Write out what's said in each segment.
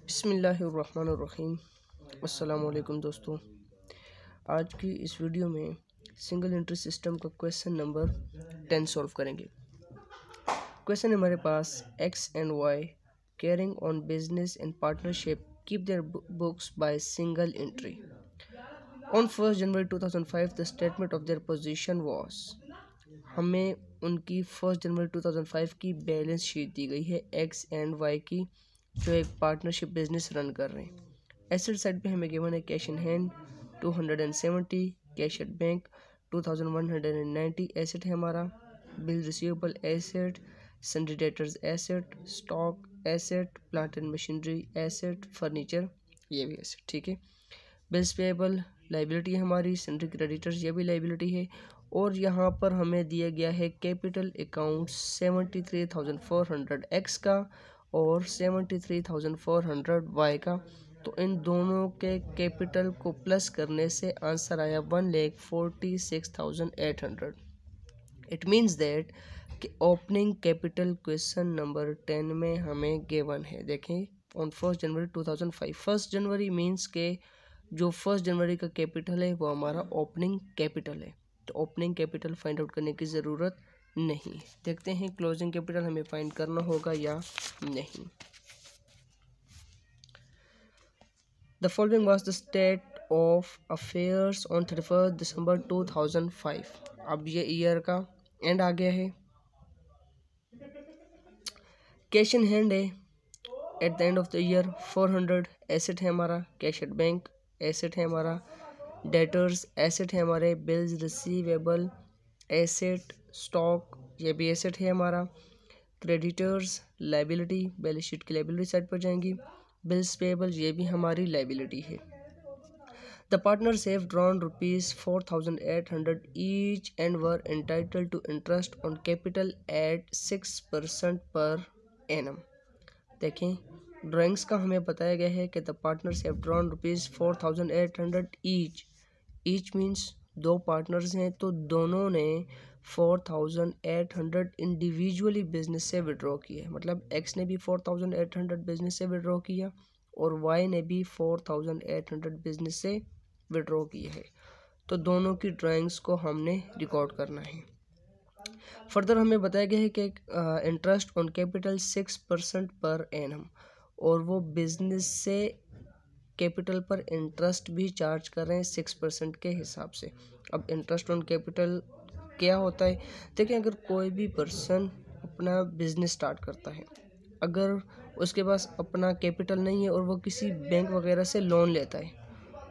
बिस्मिल्लाहिर्रहमानिर्रहीम। अस्सलाम वालेकुम दोस्तों, आज की इस वीडियो में सिंगल एंट्री सिस्टम का क्वेश्चन नंबर 10 सॉल्व करेंगे। क्वेश्चन हमारे पास X and Y carrying on business and partnership keep their books by single entry on 1 January 2005 the statement of their position was. हमें उनकी 1 जनवरी 2005 की balance sheet दी गई है x and Y की, जो एक पार्टनरशिप बिजनेस रन कर रहे हैं। एसेट साइड पे हमें गिवन है cash in hand 270, cash at bank 2190 asset है हमारा, bill receivable asset, sundry debtors asset, stock asset, plant and machinery asset, furniture ये भी एसेट। ठीक है, बिल्स पेएबल लाइबिलिटी है हमारी, सन्ड्री क्रेडिटर्स ये भी लाइबिलिटी है, और यहाँ पर हमें दिया गया है कैपिटल अकाउंट 73,400 एक्स का और 73,400 वाई का। तो इन दोनों के कैपिटल को प्लस करने से आंसर आया 1,46,800। इट मीन्स दैट कि ओपनिंग कैपिटल क्वेश्चन नंबर 10 में हमें गिवन है। देखें ऑन 1 जनवरी 2005, 1 जनवरी मीन्स के जो 1 जनवरी का कैपिटल है वो हमारा ओपनिंग कैपिटल है, तो ओपनिंग कैपिटल फाइंड आउट करने की ज़रूरत नहीं। देखते हैं क्लोजिंग कैपिटल हमें फाइंड करना होगा या नहीं। The following was the state of affairs on 31 December 2005। अब ये ईयर का एंड आ गया है। कैश इन हैंड है at the end of the year 400 asset है हमारा, कैश एट बैंक एसेट है हमारा, डेटर्स एसेट है हमारे, बिल्स रिसीवेबल एसेट, स्टॉक ये भी एसेट है हमारा, क्रेडिटर्स लाइबिलिटी बैलेंस शीट की लाइबिलिटी साइड पर जाएंगी, बिल्स पेएबल ये भी हमारी लाइबिलिटी है। The partners have drawn ₹4,800 each and were entitled to interest on capital at 6% per annum. देखें ड्राइंग्स का हमें बताया गया है कि the partners have drawn ₹4,800 each means दो पार्टनर्स हैं, तो दोनों ने 4,800 इंडिविजुअली बिजनेस से विड्रॉ किया, मतलब एक्स ने भी 4,800 बिजनेस से विड्रॉ किया और वाई ने भी 4,800 बिजनेस से विड्रॉ किया है। तो दोनों की ड्राइंग्स को हमने रिकॉर्ड करना है। फर्दर हमें बताया गया है कि interest on capital 6% per annum, और वो बिजनेस से कैपिटल पर इंटरेस्ट भी चार्ज कर रहे हैं 6% के हिसाब से। अब इंटरेस्ट ऑन कैपिटल क्या होता है? देखिए अगर कोई भी पर्सन अपना बिजनेस स्टार्ट करता है, अगर उसके पास अपना कैपिटल नहीं है और वो किसी बैंक वगैरह से लोन लेता है,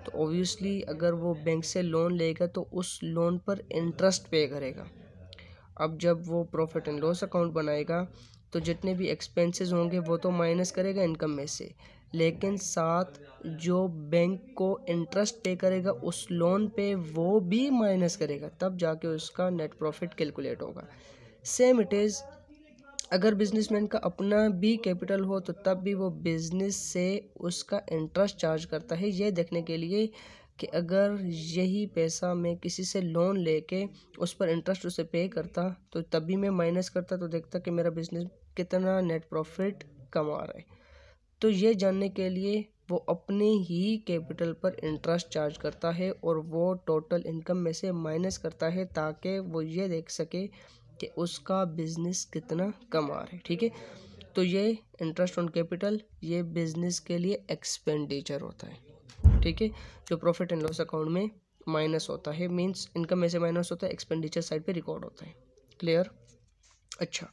तो ऑब्वियसली अगर वो बैंक से लोन लेगा तो उस लोन पर इंटरेस्ट पे करेगा। अब जब वो प्रॉफिट एंड लॉस अकाउंट बनाएगा तो जितने भी एक्सपेंसेस होंगे वो तो माइनस करेगा इनकम में से, लेकिन साथ जो बैंक को इंटरेस्ट पे करेगा उस लोन पे वो भी माइनस करेगा, तब जाके उसका नेट प्रॉफिट कैलकुलेट होगा। सेम इट इज़ अगर बिजनेसमैन का अपना भी कैपिटल हो तो तब भी वो बिजनेस से उसका इंटरेस्ट चार्ज करता है, ये देखने के लिए कि अगर यही पैसा मैं किसी से लोन लेके उस पर इंटरेस्ट उसे पे करता तो तब भी मैं माइनस करता तो देखता कि मेरा बिजनेस कितना नेट प्रॉफिट कमा रहा है। तो ये जानने के लिए वो अपने ही कैपिटल पर इंटरेस्ट चार्ज करता है और वो टोटल इनकम में से माइनस करता है ताकि वो ये देख सके कि उसका बिजनेस कितना कमा रहा है। ठीक है, तो ये इंटरेस्ट ऑन कैपिटल ये बिजनेस के लिए एक्सपेंडिचर होता है। ठीक है, जो प्रॉफिट एंड लॉस अकाउंट में माइनस होता है, मींस इनकम में से माइनस होता है, एक्सपेंडिचर साइड पे रिकॉर्ड होता है। क्लियर? अच्छा,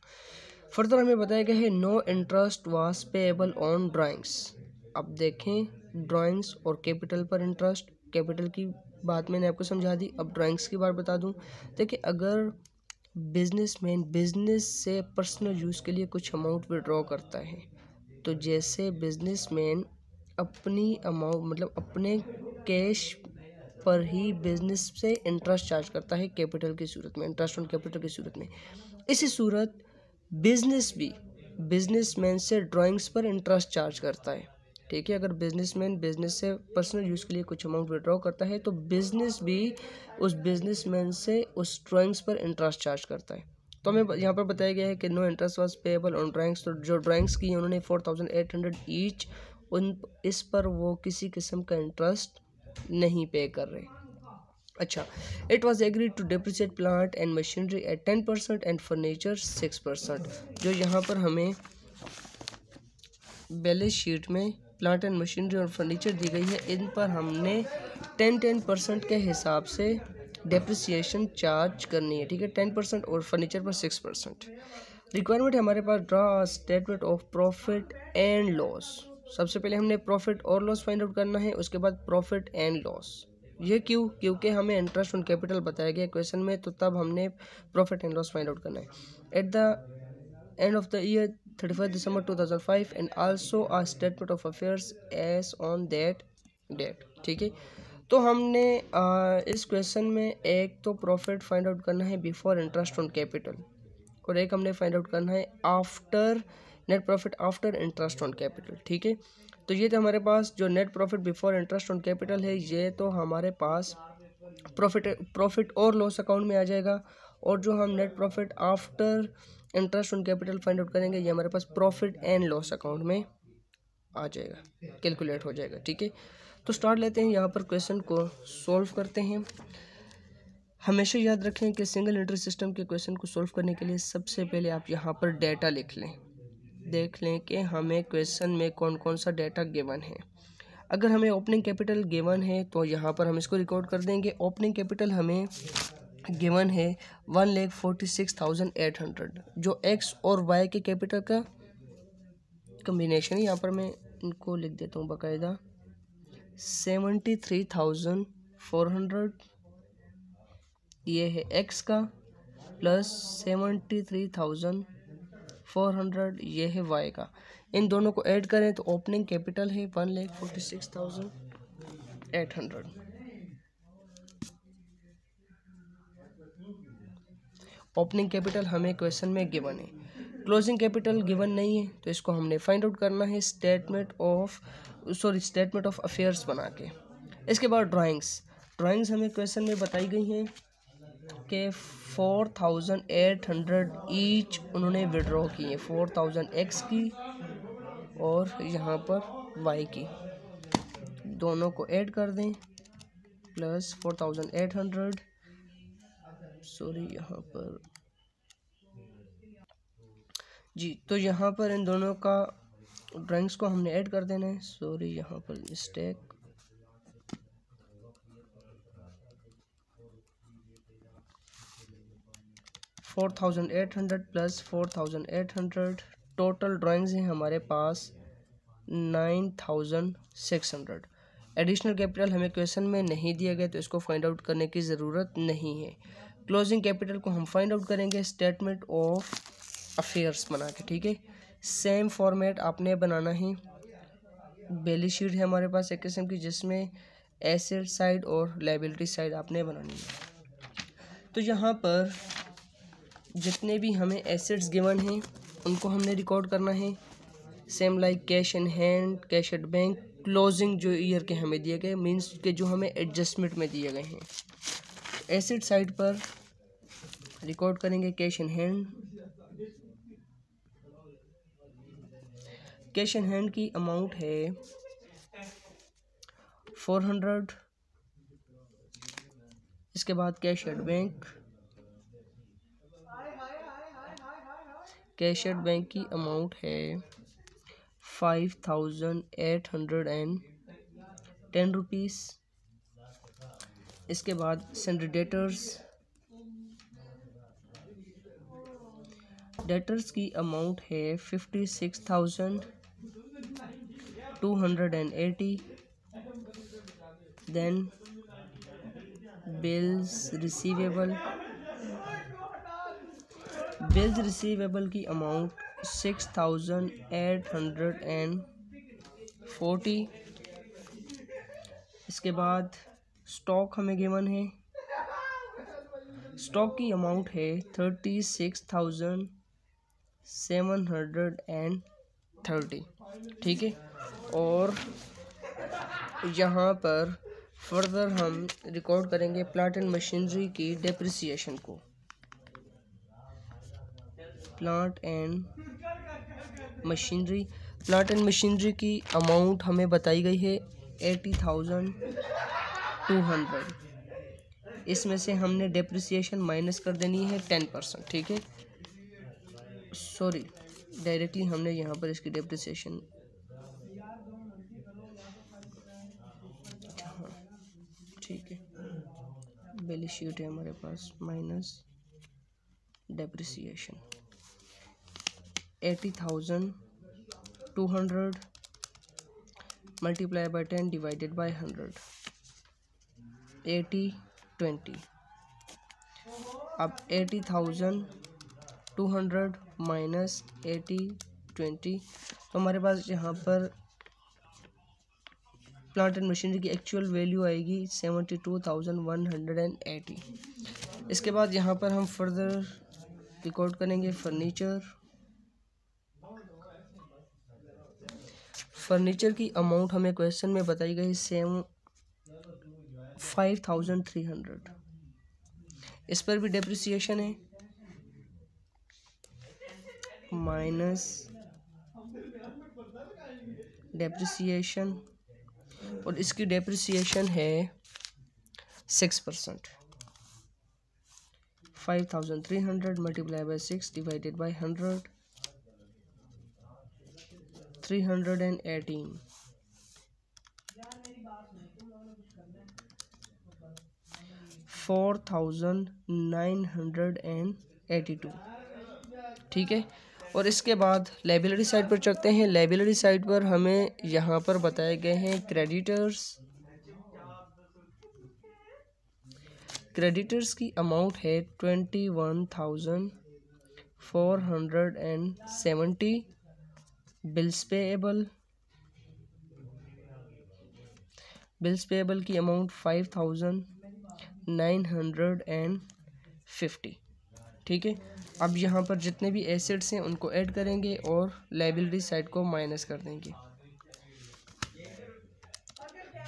फर्दर हमें बताया गया है no interest was payable on drawings. अब देखें ड्राइंग्स और कैपिटल पर इंटरेस्ट, कैपिटल की बात मैंने आपको समझा दी, अब ड्राइंग्स की बात बता दूं। देखिए अगर बिजनेसमैन बिजनेस से पर्सनल यूज़ के लिए कुछ अमाउंट विड्रॉ करता है, तो जैसे बिजनेसमैन अपनी अमाउंट मतलब अपने कैश पर ही बिजनेस से इंटरेस्ट चार्ज करता है कैपिटल की सूरत में, इंटरेस्ट ऑन कैपिटल की सूरत में, इसी सूरत बिजनेस भी बिजनेसमैन से ड्राइंग्स पर इंटरेस्ट चार्ज करता है। ठीक है, अगर बिजनेसमैन बिजनेस से पर्सनल यूज़ के लिए कुछ अमाउंट विड्रॉ करता है तो बिजनेस भी उस बिजनेसमैन से उस ड्राइंग्स पर इंटरेस्ट चार्ज करता है। तो हमें यहाँ पर बताया गया है कि no interest was payable on drawings, तो जो ड्राइंग्स की उन्होंने 4,800 ईच इस पर वो किसी किस्म का इंटरेस्ट नहीं पे कर रहे। अच्छा, it was agreed to depreciate plant and machinery at 10% and furniture 6%। जो यहाँ पर हमें बैलेंस शीट में प्लांट एंड मशीनरी और फर्नीचर दी गई है, इन पर हमने 10% के हिसाब से डेप्रिसिएशन चार्ज करनी है, ठीक है। 10% और फर्नीचर पर 6%। रिक्वायरमेंट है हमारे पास, draw statement of profit and loss. सबसे पहले हमने प्रॉफिट और लॉस फाइंड आउट करना है, उसके बाद प्रॉफिट एंड लॉस। ये क्यों? क्योंकि हमें इंटरेस्ट ऑन कैपिटल बताया गया क्वेश्चन में, तो तब हमने profit and loss find out करना है। At the end of the year 31 December 2005 and also a statement of affairs as on that date, ठीक है। तो हमने इस क्वेश्चन में एक तो प्रॉफिट फाइंड आउट करना है बिफोर इंटरेस्ट ऑन कैपिटल, और एक हमने फाइंड आउट करना है after net profit after interest on capital, ठीक है। तो ये तो हमारे पास जो net profit before interest on capital है, ये तो हमारे पास प्रॉफिट और लॉस अकाउंट में आ जाएगा, और जो हम net profit after interest on capital find out करेंगे, ये हमारे पास प्रॉफिट एंड लॉस अकाउंट में आ जाएगा, कैलकुलेट हो जाएगा, ठीक है। तो स्टार्ट लेते हैं, यहाँ पर क्वेश्चन को सॉल्व करते हैं। हमेशा याद रखें कि सिंगल एंट्री सिस्टम के क्वेश्चन को सॉल्व करने के लिए सबसे पहले आप यहाँ पर डेटा लिख लें, देख लें कि हमें क्वेश्चन में कौन कौन सा डेटा गिवन है। अगर हमें ओपनिंग कैपिटल गिवन है तो यहाँ पर हम इसको रिकॉर्ड कर देंगे। ओपनिंग कैपिटल हमें गिवन है 1,46,800, जो एक्स और वाई के कैपिटल का कम्बिनेशन है। यहाँ पर मैं इनको लिख देता हूँ बाकायदा, 73,400 ये है एक्स का, प्लस 73,400 ये है वाई का। इन दोनों को ऐड करें तो ओपनिंग कैपिटल है 1,46,800। ओपनिंग कैपिटल हमें क्वेश्चन में गिवन है। क्लोजिंग कैपिटल गिवन नहीं है, तो इसको हमने फाइंड आउट करना है स्टेटमेंट ऑफ अफेयर्स बना के। इसके बाद ड्राइंग्स हमें क्वेश्चन में बताई गई हैं कि 4,800 ईच उन्होंने विड्रॉ की है, 4,000 एक्स की और यहाँ पर वाई की, दोनों को ऐड कर दें, प्लस 4,800 यहाँ पर जी। तो यहाँ पर इन दोनों का ड्राइंग्स को हमने ऐड कर देना है, यहाँ पर मिस्टेक, $4,800 प्लस 4,800 टोटल ड्राइंग्स हैं हमारे पास 9,600। एडिशनल कैपिटल हमें क्वेश्चन में नहीं दिया गया, तो इसको फाइंड आउट करने की ज़रूरत नहीं है। क्लोजिंग कैपिटल को हम फाइंड आउट करेंगे स्टेटमेंट ऑफ अफेयर्स बना के, ठीक है। सेम फॉर्मेट आपने बनाना है। बैलेंस शीट है हमारे पास एक किस्म की, जिसमें एसेट साइड और लायबिलिटी साइड आपने बनानी है। तो यहाँ पर जितने भी हमें एसेट्स गिवन हैं उनको हमने रिकॉर्ड करना है, same like cash in hand, cash at bank, closing जो ईयर के हमें दिए गए, मींस के जो हमें एडजस्टमेंट में दिए गए हैं। एसेट साइड पर रिकॉर्ड करेंगे cash in hand. Cash in hand की अमाउंट है 400। इसके बाद cash at bank, cash at bank की अमाउंट है 5,810 रुपीज़। इसके बाद सन्ड्री डेटर्स की अमाउंट है 56,280। देन बिल्स रिसीवेबल की अमाउंट 6,840। इसके बाद स्टॉक हमें गिवन है, स्टॉक की अमाउंट है 36,730, ठीक है। और यहाँ पर फर्दर हम रिकॉर्ड करेंगे प्लांट एंड मशीनरी की डेप्रिसिएशन को। Plant and machinery plant and machinery की अमाउंट हमें बताई गई है 80,200। इसमें से हमने डेप्रिसिएशन माइनस कर देनी है 10%, ठीक है। सॉरी, डायरेक्टली हमने यहाँ पर इसकी डेप्रिसिएशन, हाँ ठीक है, बैलेंस शीट है हमारे पास, minus depreciation 80,200 multiply by 10 divided by 100, 80/20। अब 80,200 माइनस 80/20, तो हमारे पास यहाँ पर प्लांट एंड मशीनरी की एक्चुअल वैल्यू आएगी 72,180। इसके बाद यहाँ पर हम फर्दर रिकॉर्ड करेंगे फर्नीचर की अमाउंट हमें क्वेश्चन में बताई गई 5,300। इस पर भी डेप्रिसिएशन है, माइनस डेप्रिसिएशन, और इसकी डेप्रिसिएशन है 6%। 5,300 मल्टीप्लाई बाय 6 डिवाइडेड बाय 100, 318। 4,982, ठीक है। और इसके बाद लायबिलिटी साइड पर चलते हैं। लायबिलिटी साइड पर हमें यहाँ पर बताए गए हैं क्रेडिटर्स की अमाउंट है 21,470। बिल्स पेएबल की अमाउंट 5,950, ठीक है। अब यहाँ पर जितने भी एसेट्स हैं उनको ऐड करेंगे और लायबिलिटी साइड को माइनस कर देंगे।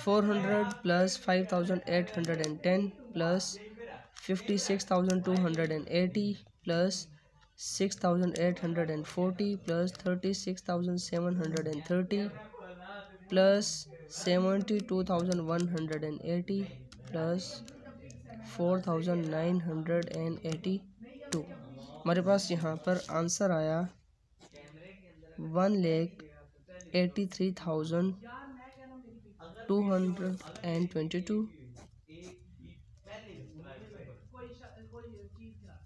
400 plus 5,810 plus 56,280 plus 6,840 plus 36,730 plus 72,180 plus 4,982। हमारे पास यहाँ पर आंसर आया 1,83,222।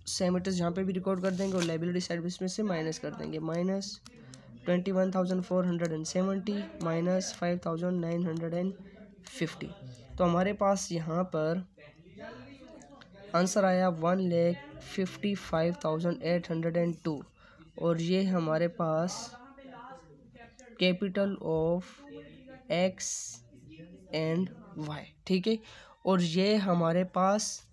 सेमेटर्स यहाँ पे भी रिकॉर्ड कर देंगे और लायबिलिटी साइड इसमें से माइनस कर देंगे। Minus 21,470 minus 5,950। तो हमारे पास यहाँ पर आंसर आया 1,55,802 और ये हमारे पास capital of X and Y, ठीक है। और ये हमारे पास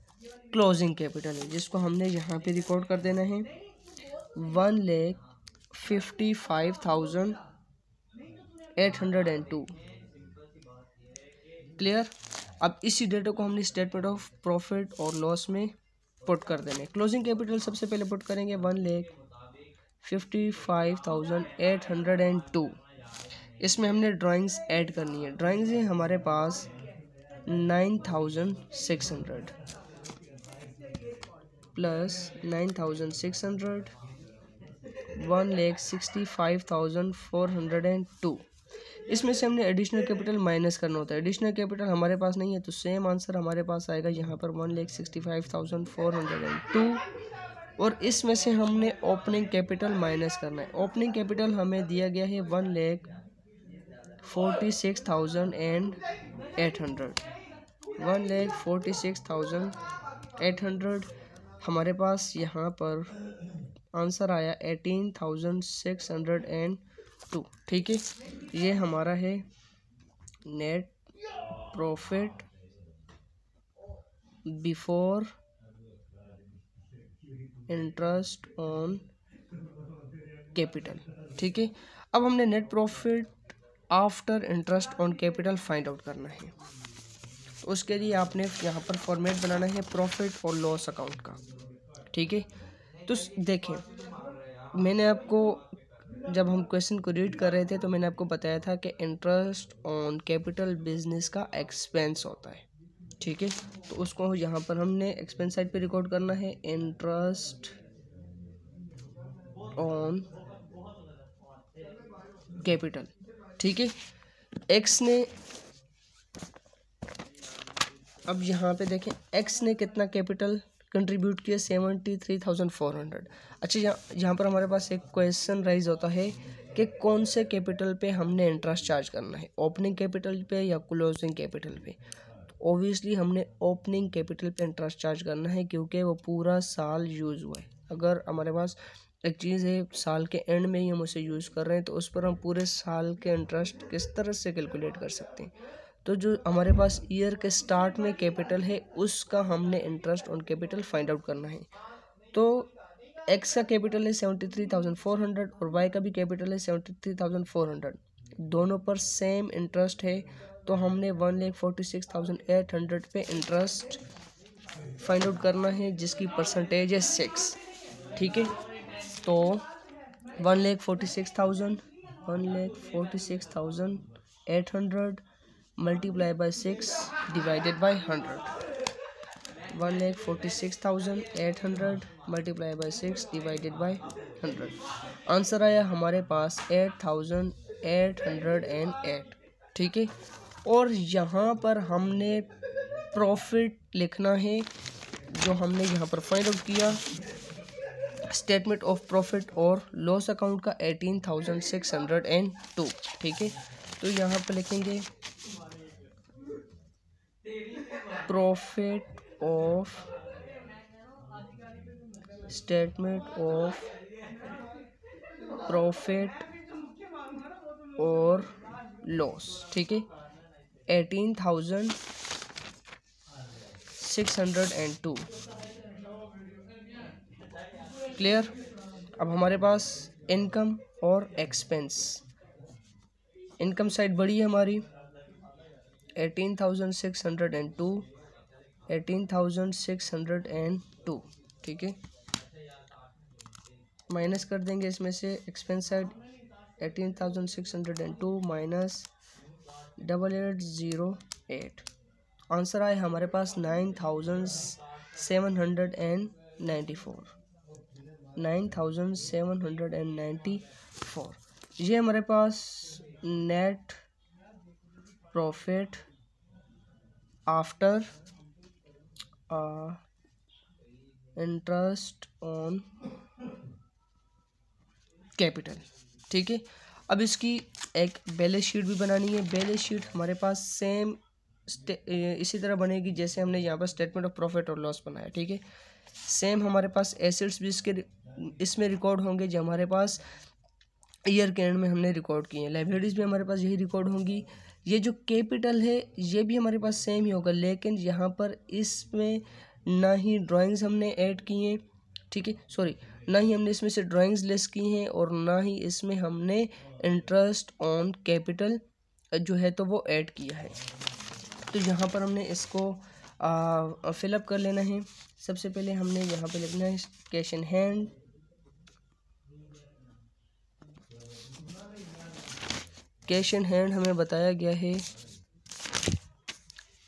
क्लोजिंग कैपिटल है जिसको हमने यहाँ पे रिकॉर्ड कर देना है 1,55,802। क्लियर। अब इसी डेटा को हमने स्टेटमेंट ऑफ प्रॉफिट और लॉस में पुट कर देना है। क्लोजिंग कैपिटल सबसे पहले पुट करेंगे 1,55,802। इसमें हमने ड्राइंग्स ऐड करनी है। ड्राइंग्स है हमारे पास 9,600 प्लस 9,600 1,65,402। इसमें से हमने एडिशनल कैपिटल माइनस करना होता है। एडिशनल कैपिटल हमारे पास नहीं है तो सेम आंसर हमारे पास आएगा यहाँ पर 1,65,402। और इसमेमें से हमने ओपनिंग कैपिटल माइनस करना है। ओपनिंग कैपिटल हमें दिया गया है 1,46,800। 1,46,800 हमारे पास यहाँ पर आंसर आया 18,602, ठीक है। ये हमारा है net profit before interest on capital, ठीक है। अब हमने net profit after interest on capital find out करना है। तो उसके लिए आपने यहाँ पर फॉर्मेट बनाना है प्रॉफिट और लॉस अकाउंट का, ठीक है। तो देखें मैंने आपको जब हम क्वेश्चन को रीड कर रहे थे तो मैंने आपको बताया था कि इंटरेस्ट ऑन कैपिटल बिजनेस का एक्सपेंस होता है, ठीक है। तो उसको यहाँ पर हमने एक्सपेंस साइड पे रिकॉर्ड करना है, इंटरेस्ट ऑन कैपिटल, ठीक है। एक्स ने, अब यहाँ पे देखें एक्स ने कितना कैपिटल कंट्रीब्यूट किया, 73,400। अच्छा, यहाँ पर हमारे पास एक क्वेश्चन राइज होता है कि कौन से कैपिटल पे हमने इंटरेस्ट चार्ज करना है, ओपनिंग कैपिटल पे या क्लोजिंग कैपिटल पे। तो ओबियसली हमने ओपनिंग कैपिटल पे इंटरेस्ट चार्ज करना है क्योंकि वो पूरा साल यूज़ हुआ है। अगर हमारे पास एक चीज़ है साल के एंड में ही हम उसे यूज़ कर रहे हैं तो उस पर हम पूरे साल के इंटरेस्ट किस तरह से कैलकुलेट कर सकते हैं। तो जो हमारे पास ईयर के स्टार्ट में कैपिटल है उसका हमने interest on capital find out करना है। तो एक्स का कैपिटल है 73,400 और वाई का भी कैपिटल है 73,400, दोनों पर सेम इंटरेस्ट है। तो हमने 1,46,800 पे इंटरेस्ट फाइंड आउट करना है जिसकी परसेंटेज है 6, ठीक है। तो 1,46,800 multiply by 6 divided by 100, 1,46,800 multiply by 6 divided by 100। Answer आया हमारे पास 8,808, ठीक है। और यहाँ पर हमने प्रॉफिट लिखना है जो हमने यहाँ पर फाइंड आउट किया, स्टेटमेंट ऑफ प्रॉफिट और लॉस अकाउंट का 18,602, ठीक है। तो यहाँ पर लिखेंगे profit of, statement of profit और लॉस, ठीक है, 18,602, क्लियर। अब हमारे पास इनकम और एक्सपेंस, इनकम साइड बड़ी है हमारी 18,602, 18,602, ठीक है। माइनस कर देंगे इसमें से एक्सपेंस साइड 18,602 माइनस 8808, आंसर आए हमारे पास 9,794, 9,794। ये हमारे पास net profit after interest on capital, ठीक है। अब इसकी एक बैलेंस शीट भी बनानी है। बैलेंस शीट हमारे पास सेम इसी तरह बनेगी जैसे हमने यहाँ पर स्टेटमेंट ऑफ प्रॉफिट और लॉस बनाया, ठीक है। सेम हमारे पास एसेट्स भी इसमें रिकॉर्ड होंगे जो हमारे पास ईयर के एंड में हमने रिकॉर्ड किए हैं। लाइबिलिटीज़ भी हमारे पास यही रिकॉर्ड होंगी। ये जो कैपिटल है ये भी हमारे पास सेम ही होगा, लेकिन यहाँ पर इसमें ना ही ड्राइंग्स हमने ऐड की हैं, ठीक है, सॉरी, ना ही हमने इसमें से ड्राइंग्स लेस की हैं और ना ही इसमें हमने इंटरेस्ट ऑन कैपिटल जो है तो वो ऐड किया है। तो यहाँ पर हमने इसको फिलअप कर लेना है। सबसे पहले हमने यहाँ पे लिखना है cash in hand, cash in hand हमें बताया गया है,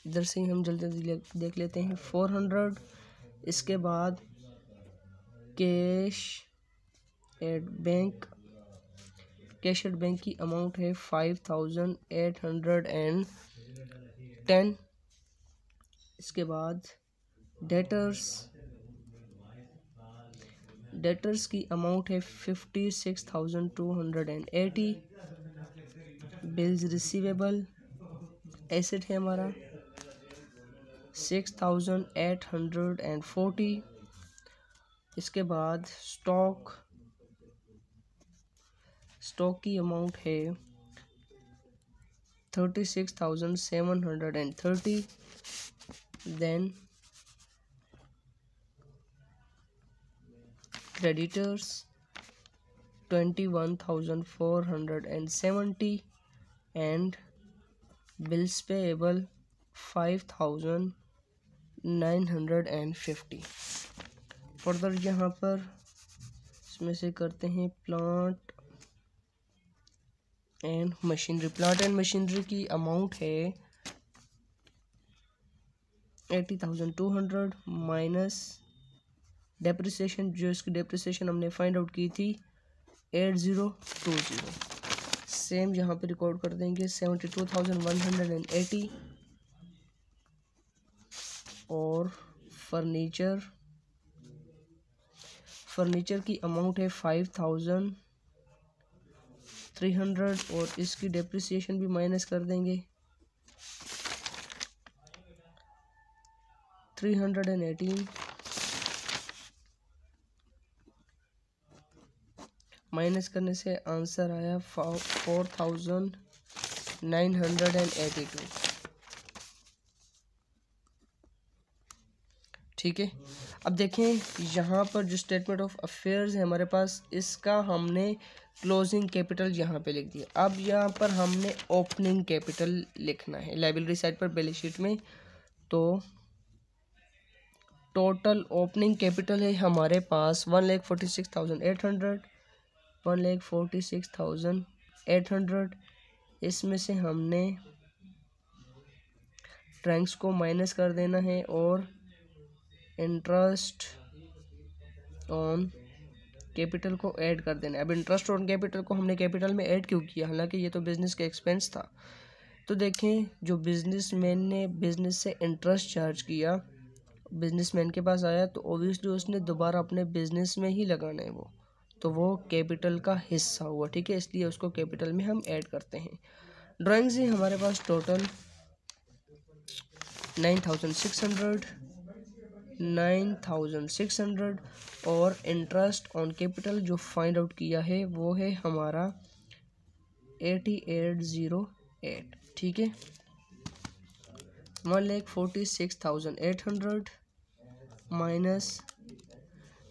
इधर से ही हम जल्दी जल्दी देख लेते हैं 400। इसके बाद cash at bank, cash at bank की अमाउंट है 5,810। इसके बाद डेटर्स की अमाउंट है 56,280। बिल्स रिसीवेबल एसेट है हमारा 6,840। इसके बाद स्टॉक की अमाउंट है 36,730। Then creditors 21,470 and bills payable 5,950। Further यहाँ पर इसमें से करते हैं plant and machinery. Plant and machinery की अमाउंट है 80,200 माइनस डेप्रिसिएशन, जो इसकी डेप्रिसिएशन हमने फाइंड आउट की थी 8020। सेम यहाँ पे रिकॉर्ड कर देंगे 72,180। और फर्नीचर की अमाउंट है 5,300 और इसकी डेप्रिसिएशन भी माइनस कर देंगे 318 माइनस करने से आंसर आया 4,982। ठीक है, अब देखें यहाँ पर जो स्टेटमेंट ऑफ अफेयर्स है हमारे पास, इसका हमने क्लोजिंग कैपिटल यहाँ पे लिख दिया। अब यहाँ पर हमने ओपनिंग कैपिटल लिखना है लायबिलिटी साइड पर बैलेंस शीट में। तो टोटल ओपनिंग कैपिटल है हमारे पास 1,46,800, 1,46,800। इसमें से हमने ट्रैंक्स को माइनस कर देना है और इंटरेस्ट ऑन कैपिटल को ऐड कर देना है। अब इंटरेस्ट ऑन कैपिटल को हमने कैपिटल में ऐड क्यों किया, हालांकि ये तो बिजनेस का एक्सपेंस था। तो देखें, जो बिजनेसमैन ने बिजनेस से इंटरेस्ट चार्ज किया, बिजनेसमैन के पास आया, तो ऑब्वियसली उसने दोबारा अपने बिजनेस में ही लगाना है वो, तो वो कैपिटल का हिस्सा हुआ। ठीक है, इसलिए उसको कैपिटल में हम ऐड करते हैं। ड्राइंग्स है हमारे पास टोटल 9,600 और इंटरेस्ट ऑन कैपिटल जो फाइंड आउट किया है वो है हमारा 8808। ठीक है, 1,46,800 माइनस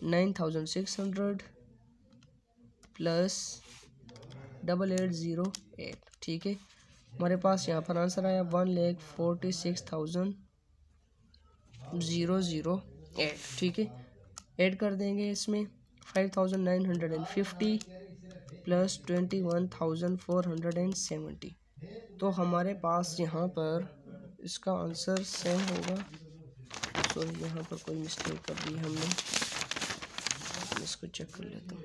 9,600 प्लस 8808। ठीक है, हमारे पास यहाँ पर आंसर आया 1,46,008। ठीक है, ऐड कर देंगे इसमें 5,950 प्लस 21,470। तो हमारे पास यहाँ पर इसका आंसर सेम होगा। सॉरी, यहाँ पर कोई मिस्टेक कर दी हमने, इसको चेक कर लेता हूँ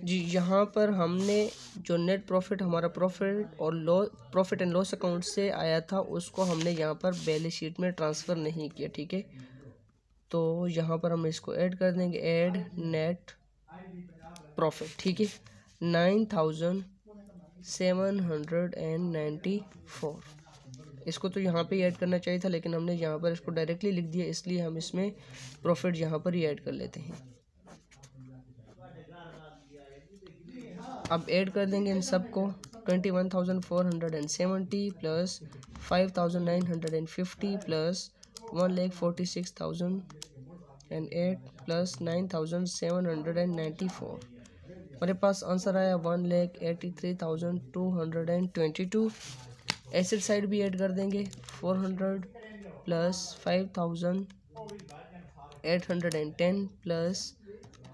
जी। यहाँ पर हमने जो नेट प्रॉफिट हमारा प्रॉफिट एंड लॉस अकाउंट से आया था, उसको हमने यहाँ पर बैलेंस शीट में ट्रांसफ़र नहीं किया। ठीक है, तो यहाँ पर हम इसको ऐड कर देंगे, ऐड नेट प्रॉफिट। ठीक है, 9,794। इसको तो यहाँ पे ऐड करना चाहिए था, लेकिन हमने यहाँ पर इसको डायरेक्टली लिख दिया, इसलिए हम इसमें प्रॉफिट यहाँ पर ही ऐड कर लेते हैं। अब ऐड कर देंगे इन सबको 21,470 प्लस 5,950 प्लस 1,46,008 प्लस 9,794। हमारे पास आंसर आया 1,83,222। एसेट साइड भी ऐड कर देंगे 400 plus 5,810 plus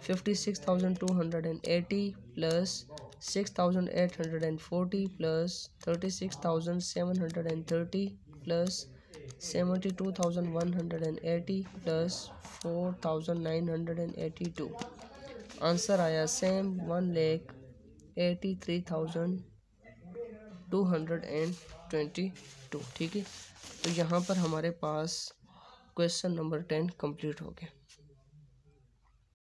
56,280 plus 6,840 plus 36,730 plus 72,180 plus 4,982। Answer आया सेम 1,83,222। ठीक है, तो यहाँ पर हमारे पास क्वेश्चन नंबर 10 कंप्लीट हो गया।